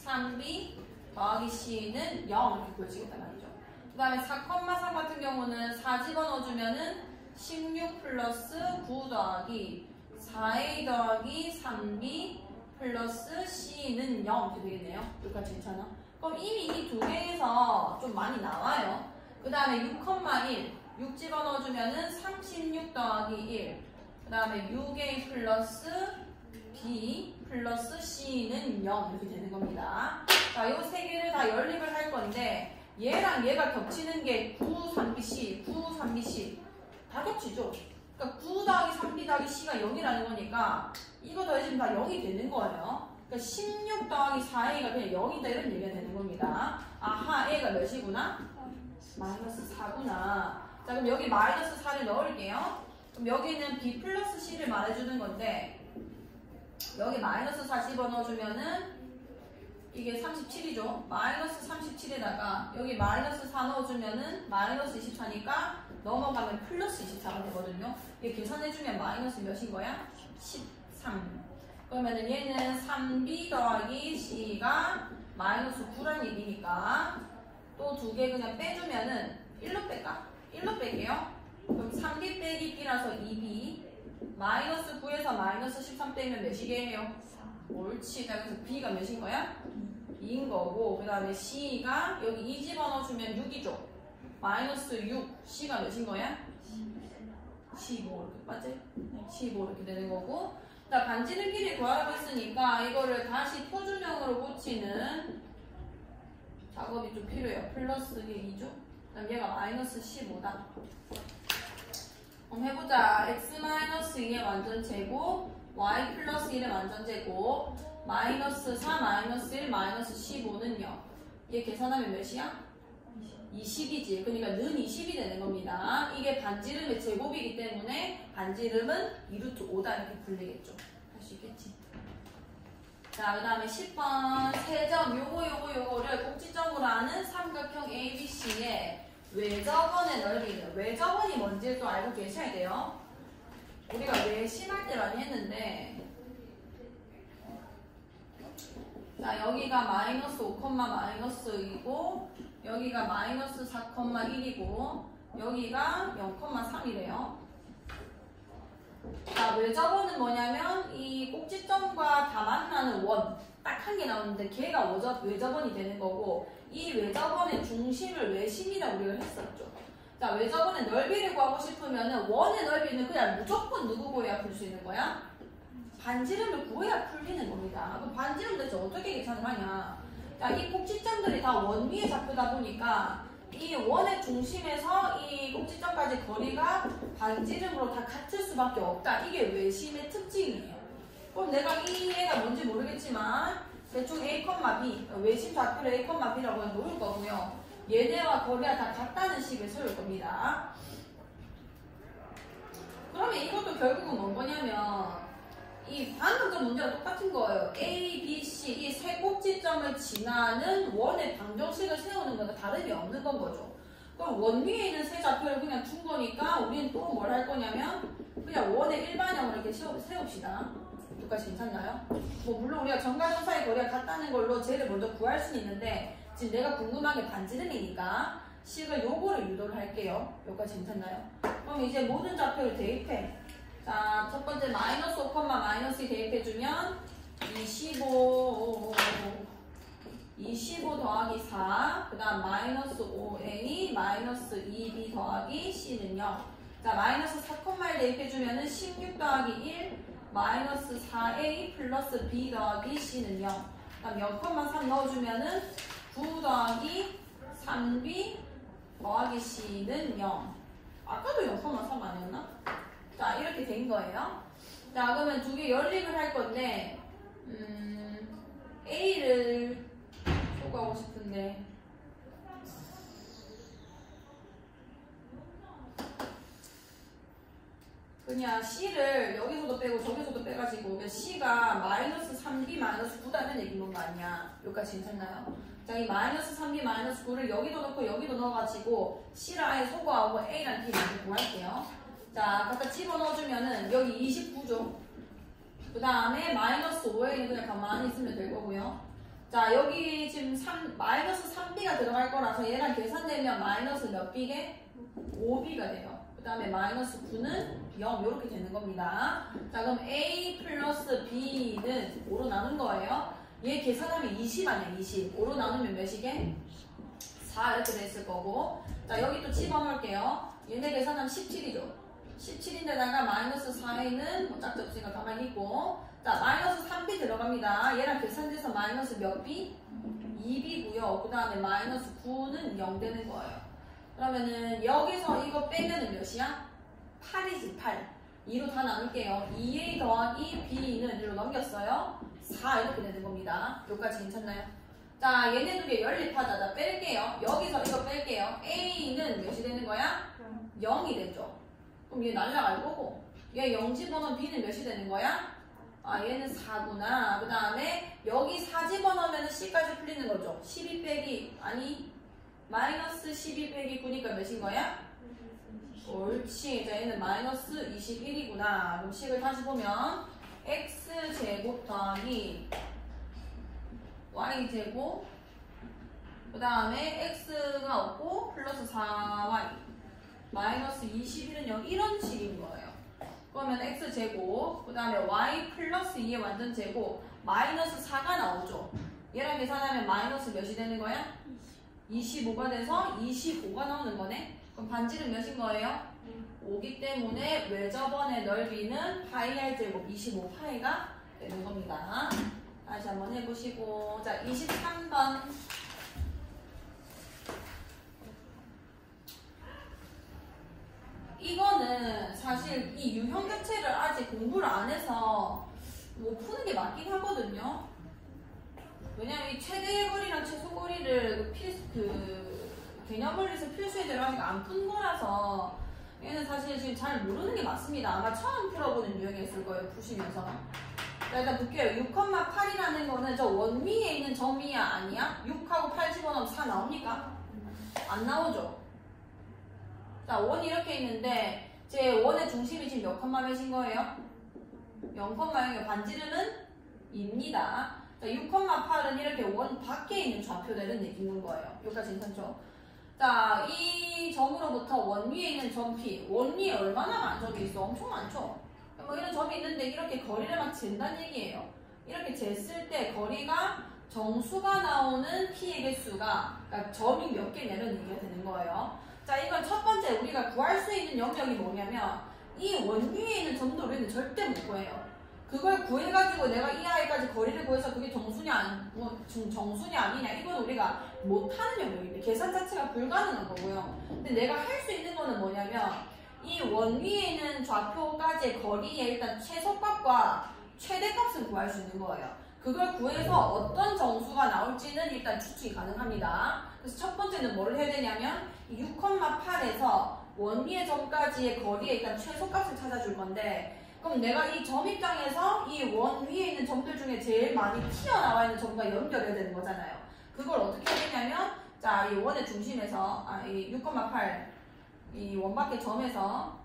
3B 더하기 C는 0 이렇게 보여지겠단 말이죠. 그 다음에 4,3 같은 경우는 4 집어넣어주면은 16 플러스 9 더하기 4A 더하기 3B 플러스 C는 0 이렇게 되겠네요. 여기까지 괜찮아? 그럼 이미 이 두 개에서 좀 많이 나와요. 그 다음에 6,1 6 집어넣어주면은 36 더하기 1 그 다음에 6A 플러스 B 플러스 C는 0 이렇게 되는 겁니다. 자, 요 세 개를 다 연립을 할 건데 얘랑 얘가 겹치는 게 9, 3BC, 9, 3BC 다 겹치죠? 그러니까 9 더하기 3B 더하기 C가 0이라는 거니까 이거 더해지면 다 0이 되는 거예요. 그러니까 16 더하기 4A가 그냥 0이다 이런 얘기가 되는 겁니다. 아하, A가 몇이구나? 마이너스 4구나. 자, 그럼 여기 마이너스 4를 넣을게요. 그럼 여기는 B 플러스 C를 말해주는 건데 여기 마이너스 4 집어넣어주면은 이게 37이죠. 마이너스 37에다가 여기 마이너스 4 넣어주면은 마이너스 24니까 넘어가면 플러스 24가 되거든요. 이게 계산해주면 마이너스 몇인 거야? 13. 그러면은 얘는 3B 더하기 C가 마이너스 9란 얘기니까 또 두 개 그냥 빼주면은 1로 뺄까? 1로 뺄게요. 그럼 3B 빼기 B라서 2B 마이너스 9에서 마이너스 13 빼면 몇이게요? 옳지. 자, 그래서 B가 몇인 거야? 2인 거고 그 다음에 C가 여기 2 집어넣어주면 6이죠. 마이너스 6 C가 몇인 거야? 15 이렇게 맞지? 15 이렇게 되는 거고 자, 반지름 길이 구하라고 했으니까 이거를 다시 표준형으로 고치는 작업이 좀 필요해요. 플러스 2죠. 그럼 얘가 마이너스 15다. 그럼 해보자. x-2의 완전제곱 y 플러스 1의 완전제곱 마이너스 4 마이너스 1 마이너스 15는요. 얘 계산하면 몇이야? 20이지. 그러니까 는 20이 되는 겁니다. 이게 반지름의 제곱이기 때문에 반지름은 2루트 5다 이렇게 불리겠죠. 할 수 있겠지. 자, 그 다음에 10번 세점 요거를 꼭지점으로 하는 삼각형 ABC의 외접원의 넓이는 외접원이 뭔지를 또 알고 계셔야 돼요. 우리가 외심할 때 많이 했는데 자, 여기가 마이너스 5, 마이너스 2이고 여기가 마이너스 4,1이고 여기가 0,3이래요. 자, 외접원은 뭐냐면 이 꼭지점과 다 만나는 원 딱 한 개 나오는데 걔가 외접원이 되는 거고 이 외접원의 중심을 외심이라고 우리가 했었죠. 자, 외접원의 넓이를 구하고 싶으면 원의 넓이는 그냥 무조건 누구 구해야 풀 수 있는 거야? 반지름을 구해야 풀리는 겁니다. 그럼 반지름 대체 어떻게 계산을 하냐? 자, 이 꼭지점들이 다 원 위에 잡히다 보니까 이 원의 중심에서 이 꼭지점까지 거리가 반지름으로 다 같을 수밖에 없다. 이게 외심의 특징이에요. 그럼 내가 이 애가 뭔지 모르겠지만 대충 A, B, 외심 좌표를 A, B라고 놓을 거고요. 얘네와 거리가 다 같다는 식을 세울 겁니다. 그러면 이것도 결국은 뭔 거냐면 이 방금 전 문제와 똑같은 거예요. A, B, C 이 세 꼭지점을 지나는 원의 방정식을 세우는 거는 다름이 없는 건 거죠. 그럼 원 위에 있는 세 좌표를 그냥 준 거니까 우리는 또 뭘 할 거냐면 그냥 원의 일반형으로 이렇게 세웁시다. 여기까지 괜찮나요? 뭐 물론 우리가 점과 점 사이 거리가 같다는 걸로 쟤를 먼저 구할 수는 있는데 지금 내가 궁금한 게 반지름이니까 식을 요거를 유도를 할게요. 여기까지 괜찮나요? 그럼 이제 모든 좌표를 대입해. 자, 첫 번째 마이너스 5, 마이너스 2 대입해주면 25 더하기 4, 그 다음 마이너스 5a 마이너스 2b 더하기 c는 0. 자, 마이너스 4,1 대입해주면은 16 더하기 1 마이너스 4a 플러스 b 더하기 c는 0. 그 다음 0,3 넣어주면은 9 더하기 3b 더하기 c는 0. 아까도 0,3 아니었나? 자, 이렇게 된 거예요. 자, 그러면 두 개 연립을 할 건데, A를 소구하고 싶은데, 그냥 C를 여기서도 빼고 저기서도 빼가지고, C가 마이너스 3B 마이너스 9다는 얘기인 거 아니야? 여기까지 괜찮나요? 자, 이 마이너스 3B 마이너스 9를 여기도 넣고 여기도 넣어가지고, C를 아예 소구하고 A랑 T 먼저 구할게요. 자, 갖다 집어넣어주면은 여기 29죠. 그 다음에 마이너스 5에는 그냥 가만히 있으면 될 거고요. 자, 여기 지금 마이너스 3b가 들어갈 거라서 얘랑 계산되면 마이너스 몇 b게? 5b가 돼요. 그 다음에 마이너스 9는 0 이렇게 되는 겁니다. 자, 그럼 a 플러스 b는 5로 나눈 거예요. 얘 계산하면 20 아니야, 20. 5로 나누면 몇이게? 4 이렇게 됐을 거고. 자, 여기 또 집어넣을게요. 얘네 계산하면 17이죠. 17인데다가 마이너스 4에는 뭐 짝지 없으니까 가만히 있고. 자, 마이너스 3b 들어갑니다. 얘랑 계산돼서 마이너스 몇 b? 2b고요. 그 다음에 마이너스 9는 0 되는 거예요. 그러면은 여기서 이거 빼면은 몇이야? 8이지, 8. 2로 다 나눌게요. 2a 더하기 b는 1로 넘겼어요. 4 이렇게 되는 겁니다. 여기까지 괜찮나요? 자, 얘네 두 개 연립하자. 자, 뺄게요. 여기서 이거 뺄게요. a는 몇이 되는 거야? 0이 되죠. 그럼 얘 날라갈 거고, 얘 0 집어넣으면 b는 몇이 되는 거야? 아, 얘는 4구나. 그 다음에 여기 4 집어넣으면 c까지 풀리는 거죠. 12 빼기, 아니 마이너스 12 빼기 9니까 몇인 거야? 옳지. 자, 얘는 마이너스 21이구나. 그럼 식을 다시 보면 x제곱 더하기 y제곱, 그 다음에 x가 없고 플러스 4y 마이너스 21은 0 이런 식인 거예요. 그러면 x제곱, 그 다음에 y 플러스 2의 완전 제곱 마이너스 4가 나오죠. 얘랑 계산하면 마이너스 몇이 되는 거야? 25가 돼서 25가 나오는 거네. 그럼 반지름 몇인 거예요? 5기 때문에 외접원의 넓이는 파이 r 제곱 25파이가 되는 겁니다. 다시 한번 해보시고, 자, 23번. 이거는 사실 이 유형 자체를 아직 공부를 안 해서 뭐 푸는 게 맞긴 하거든요. 왜냐면 이 최대 거리랑 최소 거리를 개념원리에서 필수예제로 아직 안 푼 거라서 얘는 사실 지금 잘 모르는 게 맞습니다. 아마 처음 풀어보는 유형이었을 거예요, 푸시면서. 자, 일단 볼게요. 6,8이라는 거는 저 원 위에 있는 점이야, 아니야? 6하고 8 집어넣으면 4 나옵니까? 안 나오죠? 자, 원이 이렇게 있는데 제 원의 중심이 지금 몇 컴마 몇인 거예요? 0,0이요. 반지름은 2입니다. 자, 6,8은 이렇게 원 밖에 있는 좌표들은 있는 거예요. 여기까지 괜찮죠? 자, 이 점으로부터 원 위에 있는 점 P. 원 위에 얼마나 많은 점이 있어? 엄청 많죠? 뭐 이런 점이 있는데 이렇게 거리를 막 잰다는 얘기예요. 이렇게 쟀을 때 거리가 정수가 나오는 P의 개수가, 그러니까 점이 몇 개냐는 얘기가 되는 거예요. 자, 이건 첫 번째 우리가 구할 수 있는 영역이 뭐냐면 이 원 위에 있는 점도 우리는 절대 못 구해요. 그걸 구해가지고 내가 이 아이까지 거리를 구해서 그게 정수냐 아니냐 이건 우리가 못하는 영역인데 계산 자체가 불가능한 거고요. 근데 내가 할 수 있는 거는 뭐냐면 이 원 위에 있는 좌표까지의 거리의 일단 최소값과 최대값을 구할 수 있는 거예요. 그걸 구해서 어떤 정수가 나올지는 일단 추측이 가능합니다. 그래서 첫 번째는 뭐를 해야 되냐면 6,8에서 원 위의 점까지의 거리의 일단 최소값을 찾아줄 건데, 그럼 내가 이 점 입장에서 이 원 위에 있는 점들 중에 제일 많이 튀어나와 있는 점과 연결해야 되는 거잖아요. 그걸 어떻게 해야 되냐면, 자, 이 원의 중심에서, 이 6,8, 이 원 밖의 점에서,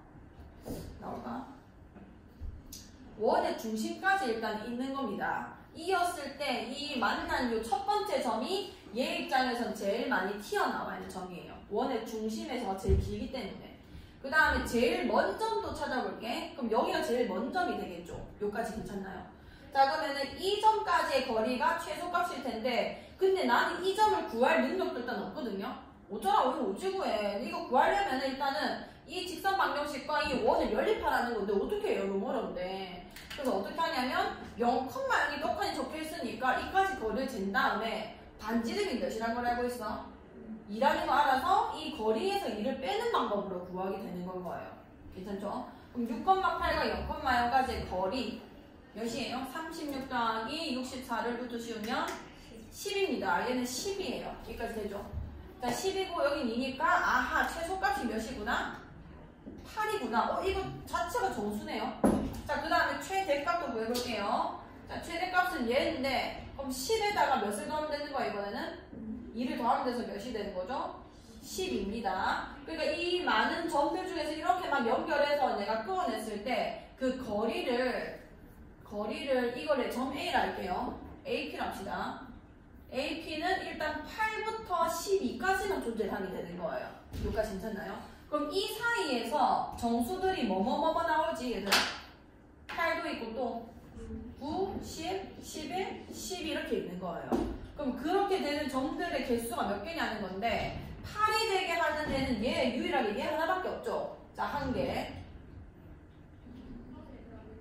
나올까? 원의 중심까지 일단 있는 겁니다. 이었을 때 이 만난 요 첫 번째 점이 얘 입장에선 제일 많이 튀어나와 있는 점이에요. 원의 중심에서가 제일 길기 때문에. 그 다음에 제일 먼 점도 찾아볼게. 그럼 여기가 제일 먼 점이 되겠죠. 여기까지 괜찮나요? 자, 그러면은 이 점까지의 거리가 최소값일 텐데, 근데 나는 이 점을 구할 능력도 일단 없거든요. 어쩌라고 이거 어찌 구해? 이거 구하려면 일단은 이 직선 방정식과 이 원을 연립하라는 건데 어떻게 해요? 너무 어려운데. 그래서 어떻게 하냐면 0,0이 똑같이 적혀 있으니까 이까지 거리를 잰 다음에 반지름이 몇이라는 걸 알고 있어? 2라는 거 알아서 이 거리에서 2를 빼는 방법으로 구하게 되는 건 거예요. 괜찮죠? 그럼 6,8과 0,0까지의 거리 몇이에요? 36 더하기 64를 루트 씌우면 10입니다. 얘는 10이에요. 여기까지 되죠? 자, 10이고 여긴 2니까 아하 최소값이 몇이구나? 8이구나. 이거 자체가 정수네요. 자, 그 다음에 최대값도 구해볼게요. 자, 최대값은 얘인데 그럼 10에다가 몇을 더하면 되는 거야 이번에는? 2를 더하면 돼서 몇이 되는 거죠? 10입니다. 그러니까 이 많은 점들 중에서 이렇게 막 연결해서 내가 끄어냈을 때 그 거리를 이거를 점 A라 할게요. AP로 합시다. AP는 일단 8부터 12까지만 존재하게 되는 거예요. 여기까지 괜찮나요? 그럼 이 사이에서 정수들이 뭐뭐뭐뭐 나오지 얘들아? 8도 있고 또 9, 10, 11, 12 이렇게 있는 거예요. 그럼 그렇게 되는 점들의 개수가 몇 개냐는 건데 8이 되게 하는 데는 얘 유일하게 얘 하나밖에 없죠. 자, 한 개.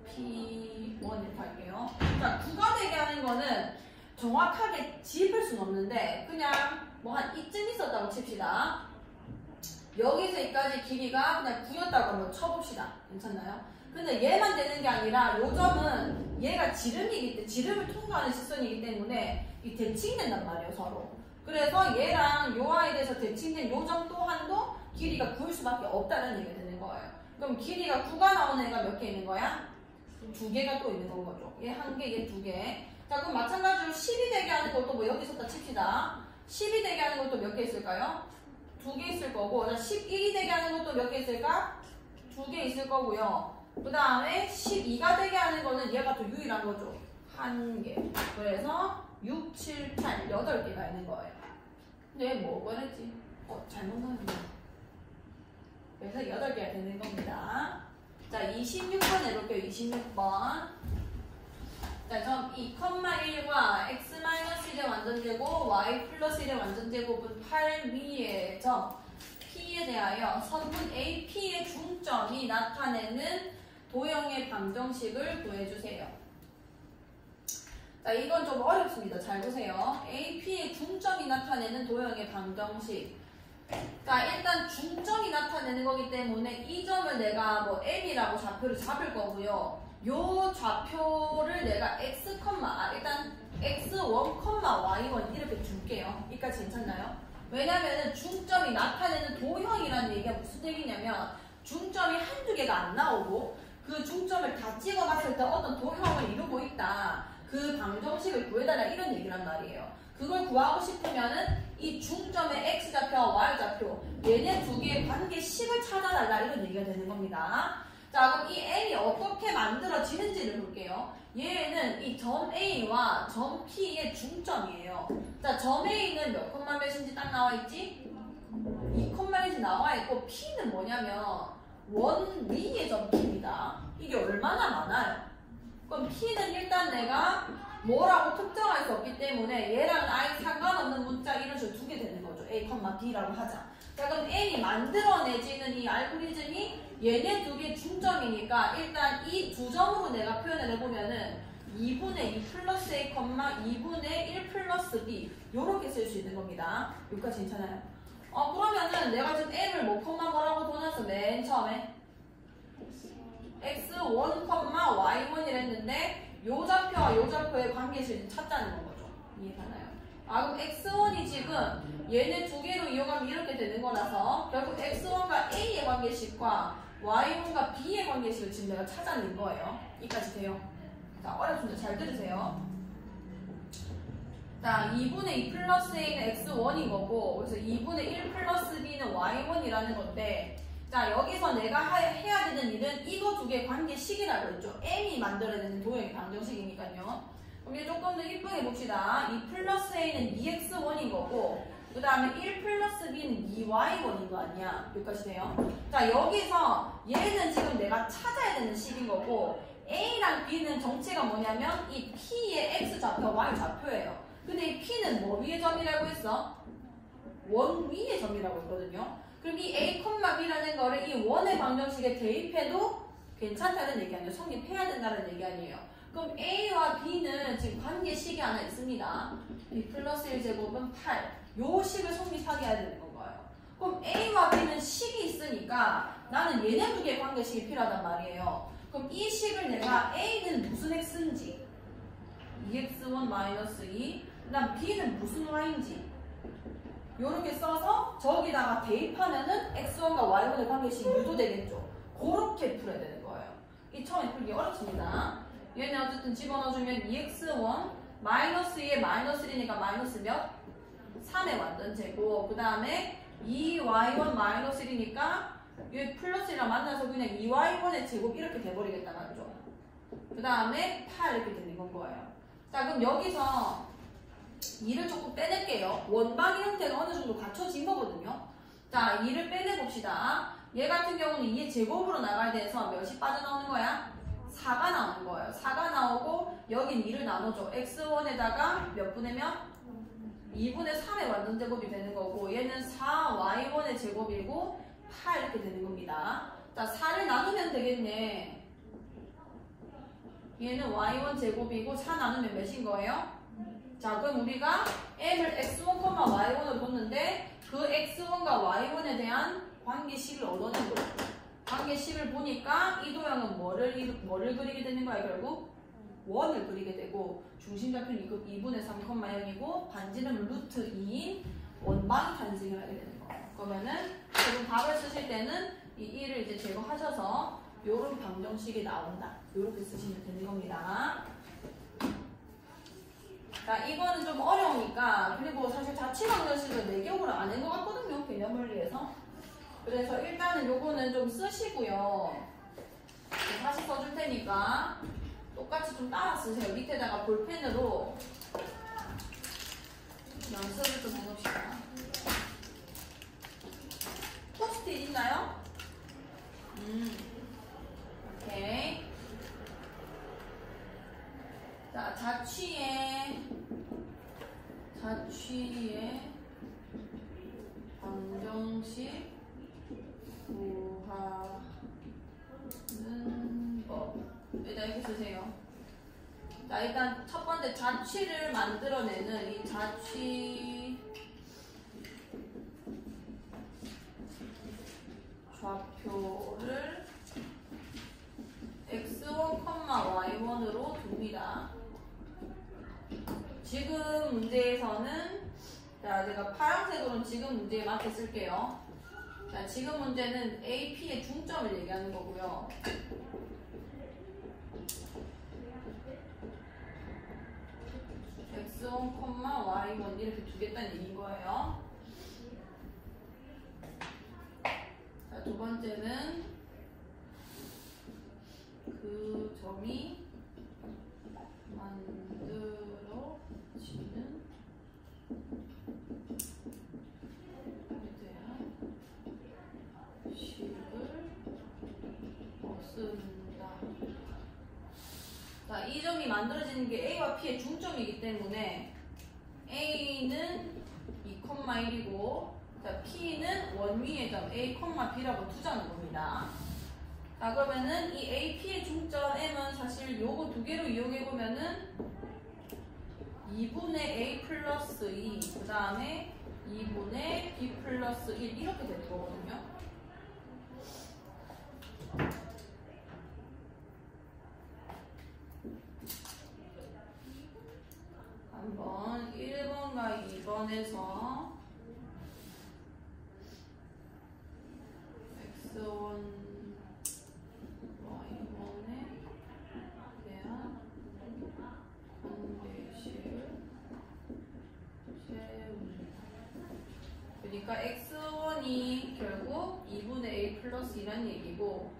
P1 이렇게 할게요. 자, 9가 되게 하는 거는 정확하게 짚을 수는 없는데 그냥 뭐 한 이쯤 있었다고 칩시다. 여기서 여기까지 길이가 그냥 9였다고 한번 쳐봅시다. 괜찮나요? 근데 얘만 되는 게 아니라 요 점은 얘가 지름을 통과하는 시선이기 때문에 이 대칭된단 말이에요, 서로. 그래서 얘랑 요 아이에 대해서 대칭된 요 점 또한도 길이가 9일 수밖에 없다는 얘기가 되는 거예요. 그럼 길이가 9가 나오는 애가 몇 개 있는 거야? 2개가 또 있는 건 거죠. 얘 1개, 얘 2개. 자, 그럼 마찬가지로 10이 되게 하는 것도 뭐 여기 있었다 칩시다. 10이 되게 하는 것도 몇 개 있을까요? 2개 있을 거고. 자, 11이 되게 하는 것도 몇 개 있을까? 2개 있을 거고요. 그 다음에 12가 되게 하는 거는 얘가 또 유일한 거죠. 1개. 그래서 6, 7, 8, 8개가 있는 거예요. 근데 뭐 그랬지? 잘못 나왔네. 그래서 8개가 되는 겁니다. 자, 26번 해볼게요. 26번. 자, 점 2,1과 x-1의 완전제곱, y 플러스 1의 완전제곱은 8 위의 점 P에 대하여 선분 AP의 중점이 나타내는 도형의 방정식을 구해주세요. 자, 이건 좀 어렵습니다. 잘 보세요. AP의 중점이 나타내는 도형의 방정식. 자, 일단 중점이 나타내는 거기 때문에 이 점을 내가 뭐 M이라고 좌표를 잡을 거고요. 요 좌표를 내가 일단 x1, y1 이렇게 줄게요. 여기까지 괜찮나요? 왜냐면은 중점이 나타내는 도형이라는 얘기가 무슨 얘기냐면 중점이 한두 개가 안 나오고 그 중점을 다 찍어봤을 때 어떤 도형을 이루고 있다. 그 방정식을 구해달라 이런 얘기란 말이에요. 그걸 구하고 싶으면은 이 중점의 x좌표와 y좌표 얘네 두 개의 관계식을 찾아달라 이런 얘기가 되는 겁니다. 자, 그럼 이 M이 어떻게 만들어지는지를 볼게요. 얘는 이 점 A와 점 P의 중점이에요. 자, 점 A는 몇 콤마 몇인지 딱 나와있지? 2,1이 나와있고 P는 뭐냐면 원 위의 점 P입니다. 이게 얼마나 많아요? 그럼 P는 일단 내가 뭐라고 특정할 수 없기 때문에 얘랑 아예 상관없는 문자 이런 식으로 두게 되는 거죠. A, B라고 하자. 자, 그럼 M이 만들어내지는 이 알고리즘이 얘네 두 개 중점이니까 일단 이 두 점으로 내가 표현을 해보면은 2분의 2 플러스 A, 2분의 1 플러스 B 요렇게 쓸 수 있는 겁니다. 여기까지 괜찮아요? 그러면은 내가 지금 M을 뭐라고 둬놨어? 맨 처음에 x1, y1이라 했는데 요 좌표와 요 좌표의 관계식을 찾자는 거죠. 이해가나요? 그럼 x1이 지금 얘네 두 개로 이용하면 이렇게 되는 거라서 결국 x1과 A의 관계식과 y1과 B의 관계식을 지금 내가 찾아낸 거예요. 여기까지 돼요. 자, 어렵습니다. 잘 들으세요. 자, 2분의 2 플러스 A는 x1인 거고 그래서 2분의 1 플러스 B는 y1이라는 건데 자, 여기서 내가 해야 되는 일은 이거 두 개 관계식이라고 했죠. m이 만들어야 되는 도형의 방정식이니까요. 그럼 이제 조금 더 이쁘게 봅시다. 이 플러스 a는 2x1인 거고, 그 다음에 1 플러스 b는 2y1인 거 아니야. 여기까지 돼요. 자, 여기서 얘는 지금 내가 찾아야 되는 식인 거고, a랑 b는 정체가 뭐냐면 이 p의 x좌표, y좌표예요. 근데 이 p는 뭐 위의 점이라고 했어? 원 위의 점이라고 했거든요. 그럼 이 a, b라는 거를 이 원의 방정식에 대입해도 괜찮다는 얘기 아니에요. 성립해야 된다는 얘기 아니에요. 그럼 a와 b는 지금 관계식이 하나 있습니다. b 플러스 1제곱은 8. 요 식을 성립하게 해야 되는 건가요? 그럼 a와 b는 식이 있으니까 나는 얘네 두 개의 관계식이 필요하단 말이에요. 그럼 이 식을 내가 a는 무슨 x인지 2x1-2, 그 다음 b는 무슨 y인지 요렇게 써서 저기다가 대입하면은 x1과 y1의 관계식이 유도되겠죠. 그렇게 풀어야 되는 거예요. 이 처음에 풀기 어렵습니다. 얘는 어쨌든 집어넣어주면 2x1 -2에 -1이니까 마이너스 몇? 3의 완전 제곱. 그 다음에 2y1 -1이니까 이 플러스랑 만나서 그냥 2y1의 제곱 이렇게 돼버리겠다 말이죠. 그 다음에 8 이렇게 되는 건 거예요. 자, 그럼 여기서 2를 조금 빼낼게요. 원방의 형태가 어느 정도 갖춰진 거거든요. 자, 2를 빼내봅시다. 얘 같은 경우는 2의 제곱으로 나가야 돼서 몇이 빠져나오는 거야? 4가 나오는 거예요. 4가 나오고 여긴 2를 나눠줘. x1에다가 몇 분의 몇? 2분의 3의 완전 제곱이 되는 거고 얘는 4y1의 제곱이고 8 이렇게 되는 겁니다. 자, 4를 나누면 되겠네. 얘는 y1 제곱이고 4 나누면 몇인 거예요? 자, 그럼 우리가 m을 x1, y1으로 뒀는데 그 x1과 y1에 대한 관계식을 얻어낸 거죠. 관계식을 보니까 이 도형은 뭐를 그리게 되는 거야 결국? 원을 그리게 되고 중심좌표는 2분의 3, 0이고 반지름 루트 2인 원방이 탄생을 하게 되는 거예요. 그러면은 지금 답을 쓰실 때는 이 1을 이제 제거하셔서 요런 방정식이 나온다. 요렇게 쓰시면 되는 겁니다. 자, 이거는 좀 어려우니까 그리고 사실 자취방정식을 4개월을 안 한 것 같거든요. 개념원리에서. 그래서 일단은 요거는 좀 쓰시고요. 다시 써줄 테니까 똑같이 좀 따라 쓰세요. 밑에다가 볼펜으로 연습을 좀 해봅시다. 포스트잇 있나요? 오케이. 자, 자취의 방정식 구하는 법. 일단 이렇게 쓰세요. 자, 일단 첫 번째 자취를 만들어내는 이 자취 좌표를 x1, y1으로 둡니다. 지금 문제에서는 자, 제가 파란색으로는 지금 문제에 맞게 쓸게요. 자, 지금 문제는 AP의 중점을 얘기하는 거고요. x1, y1 이렇게 두겠다는 얘기인 거예요. 자, 두 번째는 그 점이 만들어지는 식을 얻습니다. 자, 이 점이 만들어지는 게 A와 P의 중점이기 때문에 A는 2,1이고 자, P는 원위의 점 A, B라고 두자는 겁니다. 자, 그러면은 이 A, P의 중점 M은 사실 요거 두 개로 이용해보면은 2분의 A 플러스 2, 그 다음에 2분의 B 플러스 1 이렇게 되는 거거든요. 한번 1번과 2번에서 x1, y1에 대한 관계식을 세웁니다. 그러니까 x1이 결국 2분의 a 플러스 1이라는 얘기고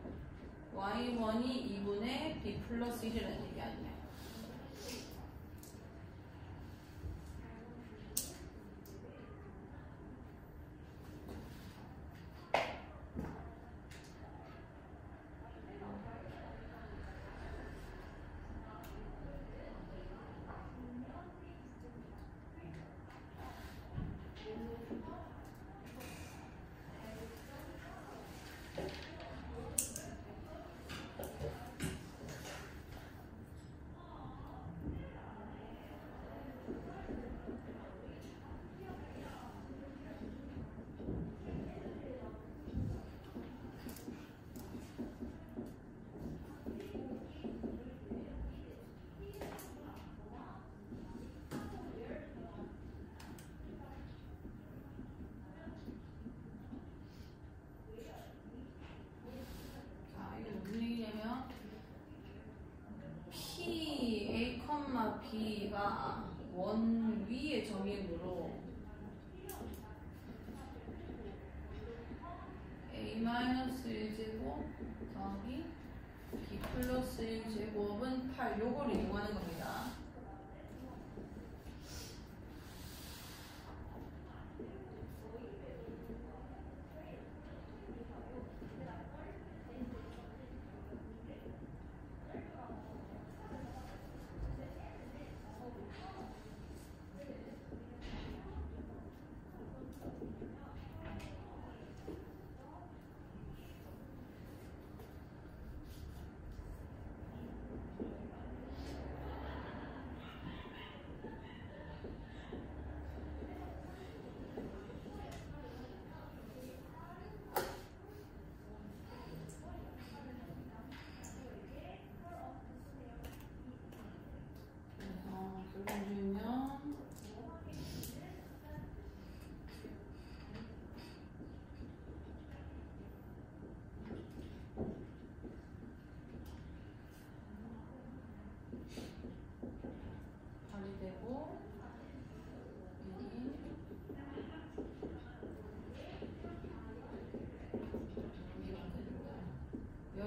y1이 2분의 b 플러스 1이라는 얘기 아니야. B가 원 위의 점이므로 A-1제곱 더하기 B 플러스 1제곱은 8 요걸 이용하는 겁니다.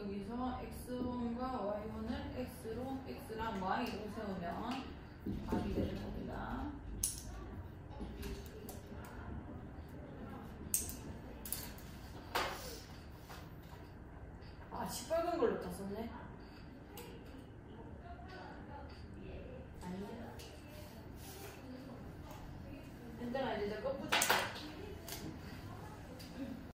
여기서 x1과 y1을 x로 x랑 y로 세우면 답이 되는 겁니다. 아, 시뻘건 걸로 다 썼네.